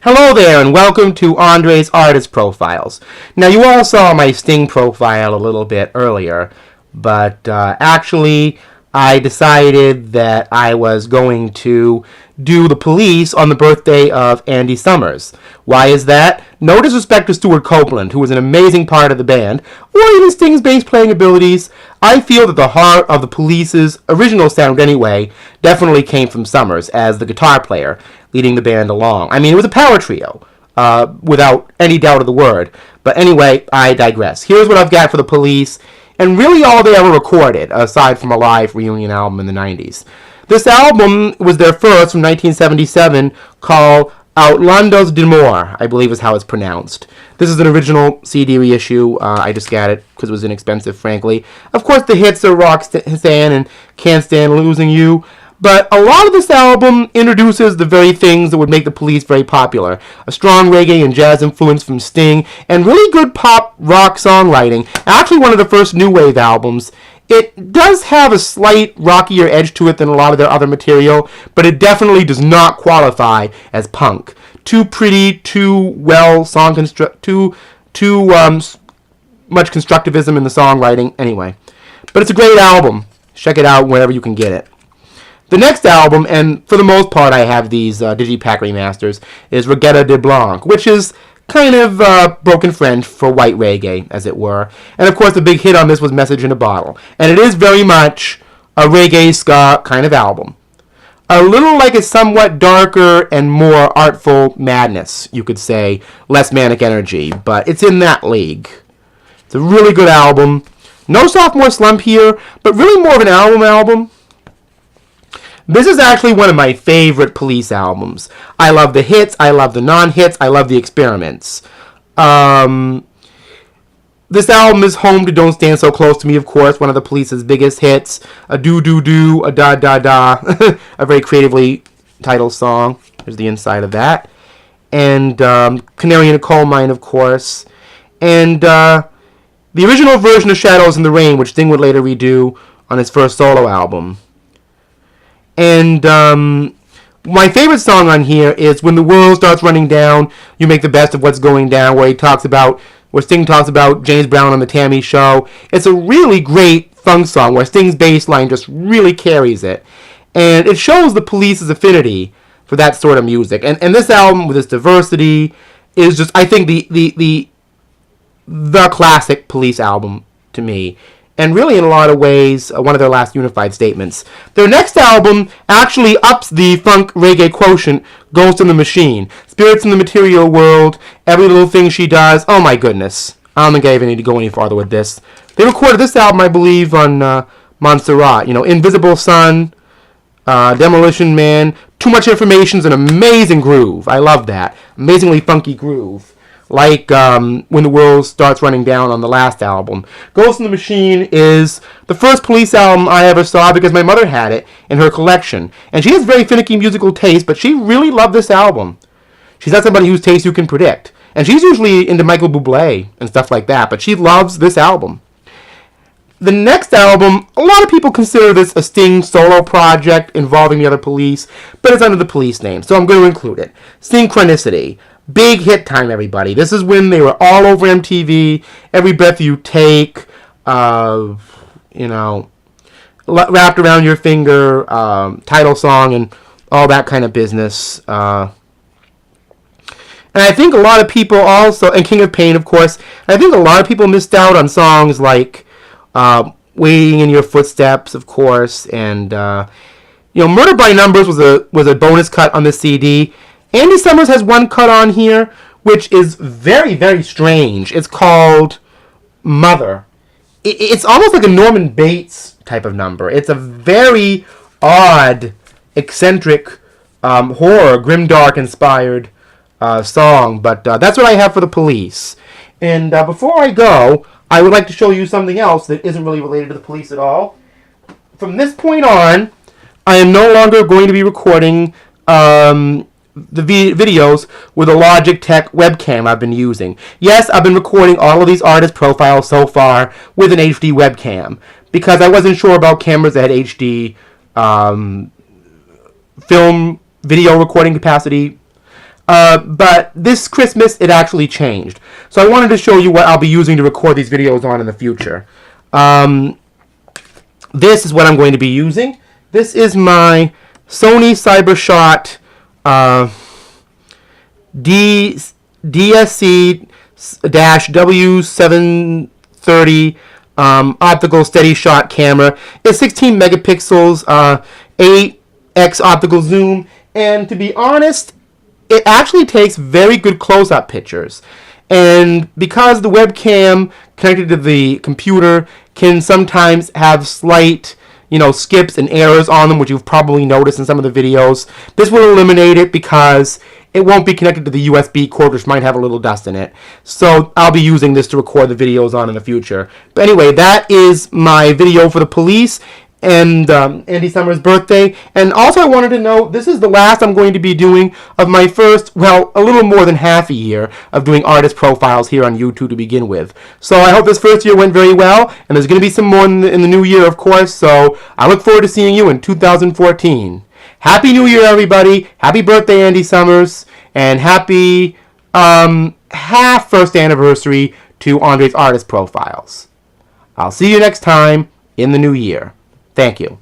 Hello there, and welcome to Andre's Artist Profiles. Now, you all saw my Sting profile a little bit earlier, but actually, I decided that I was going to do The Police on the birthday of Andy Summers. Why is that? No disrespect to Stuart Copeland, who was an amazing part of the band, or even Sting's bass playing abilities. I feel that the heart of The Police's original sound anyway definitely came from Summers as the guitar player, leading the band along. I mean, it was a power trio, without any doubt of the word. But anyway, I digress. Here's what I've got for The Police, and really all they ever recorded, aside from a live reunion album in the 90s. This album was their first from 1977, called Outlandos d'Amor, I believe is how it's pronounced. This is an original CD reissue. I just got it because it was inexpensive, frankly. Of course, the hits are Roxanne and Can't Stand Losing You, but a lot of this album introduces the very things that would make The Police very popular. A strong reggae and jazz influence from Sting, and really good pop rock songwriting. Actually, one of the first new wave albums. It does have a slight rockier edge to it than a lot of their other material, but it definitely does not qualify as punk. Too pretty, too well too much constructivism in the songwriting. Anyway, but it's a great album. Check it out wherever you can get it. The next album, and for the most part I have these Digipack remasters, is Regatta de Blanc, which is kind of broken French for white reggae, as it were. And of course the big hit on this was Message in a Bottle. And it is very much a reggae ska kind of album. A little like a somewhat darker and more artful Madness, you could say. Less manic energy, but it's in that league. It's a really good album. No sophomore slump here, but really more of an album. This is actually one of my favorite Police albums. I love the hits, I love the non-hits, I love the experiments. This album is home to Don't Stand So Close to Me, of course, one of the Police's biggest hits. A do-do-do, a da-da-da, a very creatively titled song. There's the inside of that. And Canary in a Coal Mine, of course. And the original version of Shadows in the Rain, which Sting would later redo on his first solo album. And my favorite song on here is When the World Starts Running Down, You Make the Best of What's Going Down, where Sting talks about James Brown on the Tammy Show. It's a really great funk song where Sting's bass line just really carries it. And it shows the Police's affinity for that sort of music. And this album, with its diversity, is just, I think, the classic Police album to me. And really, in a lot of ways, one of their last unified statements. Their next album actually ups the funk reggae quotient, Ghost in the Machine. Spirits in the Material World, Every Little Thing She Does. Oh my goodness. I don't think I even need to go any farther with this. They recorded this album, I believe, on Montserrat. Invisible Sun, Demolition Man. Too Much Information's an amazing groove. I love that. Amazingly funky groove. Like When the World Starts Running Down on the last album. Ghost in the Machine is the first Police album I ever saw because my mother had it in her collection. And she has very finicky musical taste, but she really loved this album. She's not somebody whose taste you can predict. And she's usually into Michael Bublé and stuff like that, but she loves this album. The next album, a lot of people consider this a Sting solo project involving the other Police, but it's under the Police name, so I'm going to include it. Synchronicity. Big hit time, everybody. This is when they were all over MTV. Every Breath You Take, Wrapped Around Your Finger, title song, and all that kind of business. And I think a lot of people also, and King of Pain, of course, I think a lot of people missed out on songs like Waiting in Your Footsteps, of course, and Murder by Numbers was a bonus cut on the CD. Andy Summers has one cut on here, which is very, very strange. It's called Mother. It's almost like a Norman Bates type of number. It's a very odd, eccentric, horror, grimdark-inspired song, but that's what I have for the Police. And before I go, I would like to show you something else that isn't really related to the Police at all. From this point on, I am no longer going to be recording the videos with a Logitech webcam I've been using. Yes, I've been recording all of these artist profiles so far with an HD webcam because I wasn't sure about cameras that had HD film video recording capacity. But this Christmas, it actually changed. So I wanted to show you what I'll be using to record these videos on in the future. This is what I'm going to be using. This is my Sony CyberShot DSC-W730 optical steady shot camera. It's 16 megapixels, 8x optical zoom, and to be honest, it actually takes very good close-up pictures. And because the webcam connected to the computer can sometimes have slight, skips and errors on them, which you've probably noticed in some of the videos, this will eliminate it because it won't be connected to the USB cord, which might have a little dust in it. So I'll be using this to record the videos on in the future. But anyway, that is my video for the police and Andy Summers' birthday. And also I wanted to note, this is the last I'm going to be doing of my first, well, a little more than half a year of doing artist profiles here on YouTube to begin with. So I hope this first year went very well, and there's going to be some more in the new year, of course, so I look forward to seeing you in 2014. Happy New Year, everybody. Happy birthday, Andy Summers. And happy half first anniversary to Andre's artist profiles. I'll see you next time in the new year. Thank you.